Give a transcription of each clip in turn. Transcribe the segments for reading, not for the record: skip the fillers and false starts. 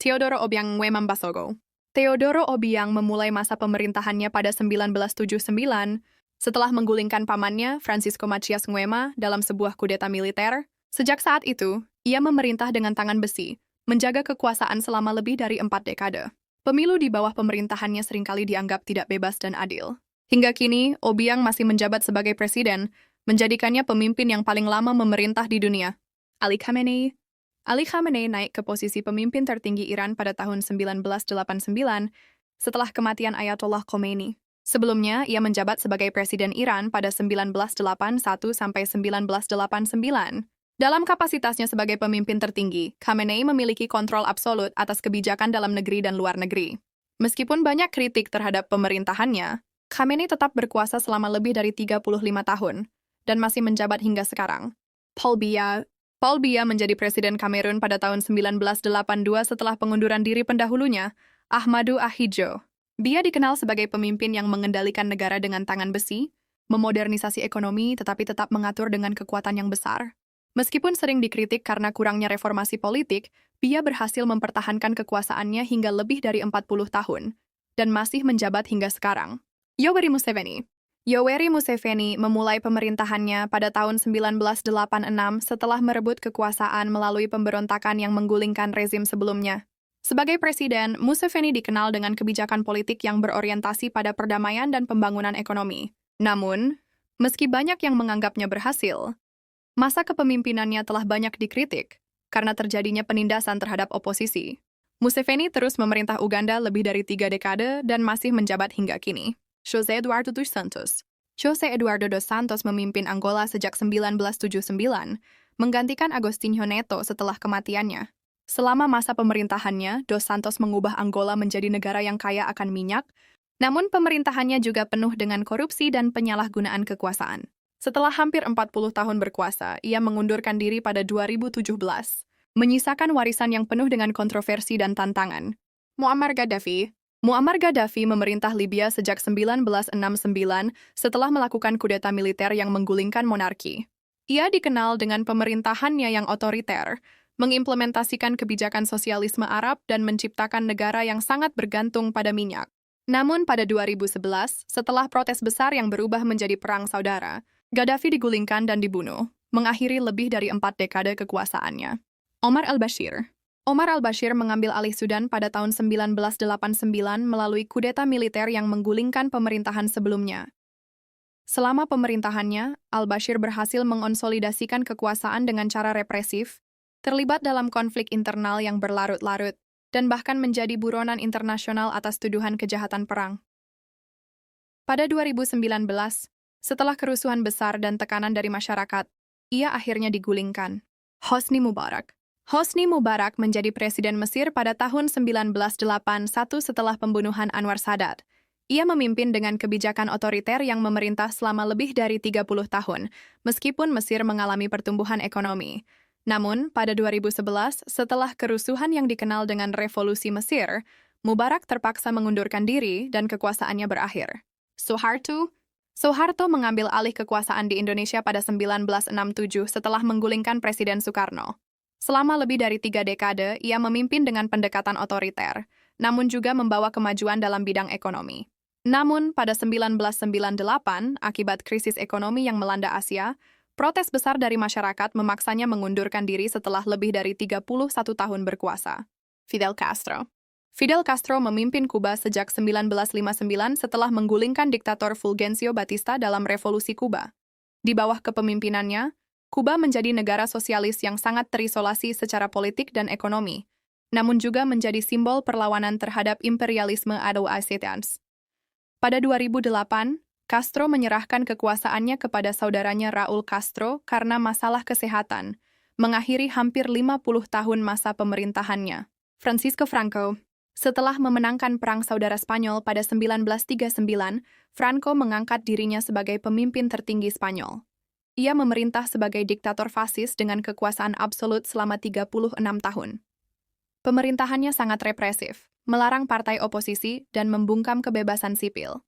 Teodoro Obiang Nguema-Mbasogo. Teodoro Obiang memulai masa pemerintahannya pada 1979 setelah menggulingkan pamannya, Francisco Macias Nguema, dalam sebuah kudeta militer. Sejak saat itu, ia memerintah dengan tangan besi, menjaga kekuasaan selama lebih dari 4 dekade. Pemilu di bawah pemerintahannya seringkali dianggap tidak bebas dan adil. Hingga kini, Obiang masih menjabat sebagai presiden, menjadikannya pemimpin yang paling lama memerintah di dunia. Ali Khamenei naik ke posisi pemimpin tertinggi Iran pada tahun 1989 setelah kematian Ayatollah Khomeini. Sebelumnya, ia menjabat sebagai presiden Iran pada 1981 sampai 1989. Dalam kapasitasnya sebagai pemimpin tertinggi, Khamenei memiliki kontrol absolut atas kebijakan dalam negeri dan luar negeri. Meskipun banyak kritik terhadap pemerintahannya, Khamenei tetap berkuasa selama lebih dari 35 tahun dan masih menjabat hingga sekarang. Paul Biya menjadi presiden Kamerun pada tahun 1982 setelah pengunduran diri pendahulunya, Ahmadou Ahidjo. Biya dikenal sebagai pemimpin yang mengendalikan negara dengan tangan besi, memodernisasi ekonomi tetapi tetap mengatur dengan kekuatan yang besar. Meskipun sering dikritik karena kurangnya reformasi politik, Biya berhasil mempertahankan kekuasaannya hingga lebih dari 40 tahun dan masih menjabat hingga sekarang. Yoweri Museveni memulai pemerintahannya pada tahun 1986 setelah merebut kekuasaan melalui pemberontakan yang menggulingkan rezim sebelumnya. Sebagai presiden, Museveni dikenal dengan kebijakan politik yang berorientasi pada perdamaian dan pembangunan ekonomi. Namun, meski banyak yang menganggapnya berhasil, masa kepemimpinannya telah banyak dikritik karena terjadinya penindasan terhadap oposisi. Museveni terus memerintah Uganda lebih dari 3 dekade dan masih menjabat hingga kini. José Eduardo dos Santos memimpin Angola sejak 1979, menggantikan Agostinho Neto setelah kematiannya. Selama masa pemerintahannya, Dos Santos mengubah Angola menjadi negara yang kaya akan minyak, namun pemerintahannya juga penuh dengan korupsi dan penyalahgunaan kekuasaan. Setelah hampir 40 tahun berkuasa, ia mengundurkan diri pada 2017, menyisakan warisan yang penuh dengan kontroversi dan tantangan. Muammar Gaddafi memerintah Libya sejak 1969 setelah melakukan kudeta militer yang menggulingkan monarki. Ia dikenal dengan pemerintahannya yang otoriter, mengimplementasikan kebijakan sosialisme Arab dan menciptakan negara yang sangat bergantung pada minyak. Namun pada 2011, setelah protes besar yang berubah menjadi perang saudara, Gaddafi digulingkan dan dibunuh, mengakhiri lebih dari 4 dekade kekuasaannya. Omar al-Bashir mengambil alih Sudan pada tahun 1989 melalui kudeta militer yang menggulingkan pemerintahan sebelumnya. Selama pemerintahannya, al-Bashir berhasil mengonsolidasikan kekuasaan dengan cara represif, terlibat dalam konflik internal yang berlarut-larut, dan bahkan menjadi buronan internasional atas tuduhan kejahatan perang. Pada 2019, setelah kerusuhan besar dan tekanan dari masyarakat, ia akhirnya digulingkan. Hosni Mubarak menjadi presiden Mesir pada tahun 1981 setelah pembunuhan Anwar Sadat. Ia memimpin dengan kebijakan otoriter yang memerintah selama lebih dari 30 tahun, meskipun Mesir mengalami pertumbuhan ekonomi. Namun, pada 2011, setelah kerusuhan yang dikenal dengan Revolusi Mesir, Mubarak terpaksa mengundurkan diri dan kekuasaannya berakhir. Soeharto mengambil alih kekuasaan di Indonesia pada 1967 setelah menggulingkan Presiden Soekarno. Selama lebih dari 3 dekade, ia memimpin dengan pendekatan otoriter, namun juga membawa kemajuan dalam bidang ekonomi. Namun, pada 1998, akibat krisis ekonomi yang melanda Asia, protes besar dari masyarakat memaksanya mengundurkan diri setelah lebih dari 31 tahun berkuasa. Fidel Castro memimpin Kuba sejak 1959 setelah menggulingkan diktator Fulgencio Batista dalam Revolusi Kuba. Di bawah kepemimpinannya, Kuba menjadi negara sosialis yang sangat terisolasi secara politik dan ekonomi, namun juga menjadi simbol perlawanan terhadap imperialisme Estados. Pada 2008, Castro menyerahkan kekuasaannya kepada saudaranya Raúl Castro karena masalah kesehatan, mengakhiri hampir 50 tahun masa pemerintahannya. Francisco Franco. Setelah memenangkan Perang Saudara Spanyol pada 1939, Franco mengangkat dirinya sebagai pemimpin tertinggi Spanyol. Ia memerintah sebagai diktator fasis dengan kekuasaan absolut selama 36 tahun. Pemerintahannya sangat represif, melarang partai oposisi, dan membungkam kebebasan sipil.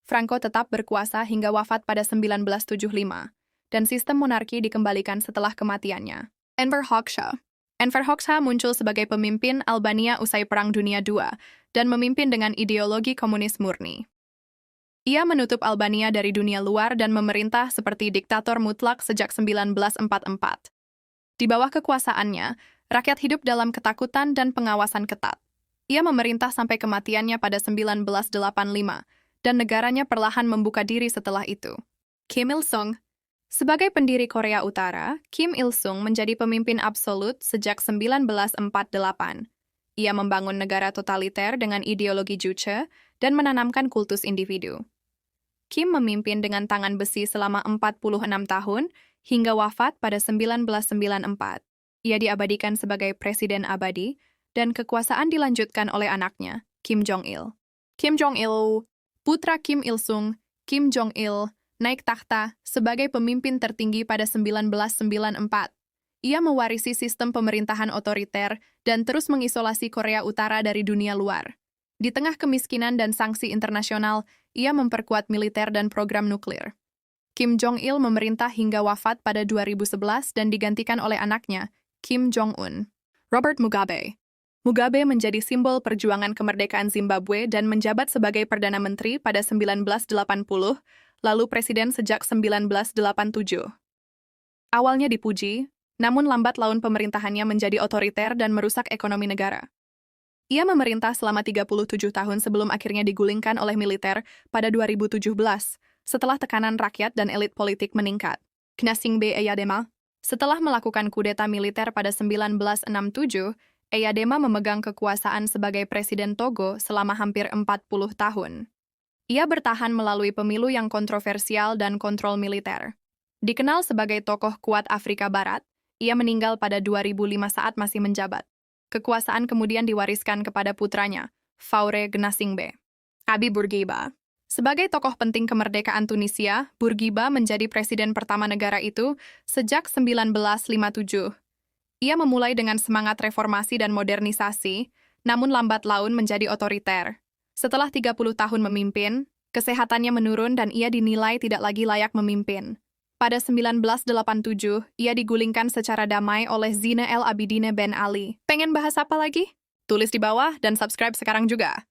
Franco tetap berkuasa hingga wafat pada 1975, dan sistem monarki dikembalikan setelah kematiannya. Enver Enver Hoxha muncul sebagai pemimpin Albania usai Perang Dunia II dan memimpin dengan ideologi komunis murni. Ia menutup Albania dari dunia luar dan memerintah seperti diktator mutlak sejak 1944. Di bawah kekuasaannya, rakyat hidup dalam ketakutan dan pengawasan ketat. Ia memerintah sampai kematiannya pada 1985, dan negaranya perlahan membuka diri setelah itu. Kim Il-sung. Sebagai pendiri Korea Utara, Kim Il-sung menjadi pemimpin absolut sejak 1948. Ia membangun negara totaliter dengan ideologi Juche dan menanamkan kultus individu. Kim memimpin dengan tangan besi selama 46 tahun hingga wafat pada 1994. Ia diabadikan sebagai presiden abadi dan kekuasaan dilanjutkan oleh anaknya, Kim Jong-il. Kim Jong-il, putra Kim Il-sung, Kim Jong-il, naik takhta sebagai pemimpin tertinggi pada 1994. Ia mewarisi sistem pemerintahan otoriter dan terus mengisolasi Korea Utara dari dunia luar. Di tengah kemiskinan dan sanksi internasional, ia memperkuat militer dan program nuklir. Kim Jong-il memerintah hingga wafat pada 2011 dan digantikan oleh anaknya, Kim Jong-un. Robert Mugabe. Mugabe menjadi simbol perjuangan kemerdekaan Zimbabwe dan menjabat sebagai Perdana Menteri pada 1980, lalu presiden sejak 1987. Awalnya dipuji, namun lambat laun pemerintahannya menjadi otoriter dan merusak ekonomi negara. Ia memerintah selama 37 tahun sebelum akhirnya digulingkan oleh militer pada 2017, setelah tekanan rakyat dan elit politik meningkat. Gnassingbé Eyadema. Setelah melakukan kudeta militer pada 1967, Eyadema memegang kekuasaan sebagai Presiden Togo selama hampir 40 tahun. Ia bertahan melalui pemilu yang kontroversial dan kontrol militer. Dikenal sebagai tokoh kuat Afrika Barat, ia meninggal pada 2005 saat masih menjabat. Kekuasaan kemudian diwariskan kepada putranya, Faure Gnassingbé. Abi Bourguiba. Sebagai tokoh penting kemerdekaan Tunisia, Bourguiba menjadi presiden pertama negara itu sejak 1957. Ia memulai dengan semangat reformasi dan modernisasi, namun lambat laun menjadi otoriter. Setelah 30 tahun memimpin, kesehatannya menurun dan ia dinilai tidak lagi layak memimpin. Pada 1987, ia digulingkan secara damai oleh Zine El Abidine Ben Ali. Pengen bahas apa lagi? Tulis di bawah dan subscribe sekarang juga.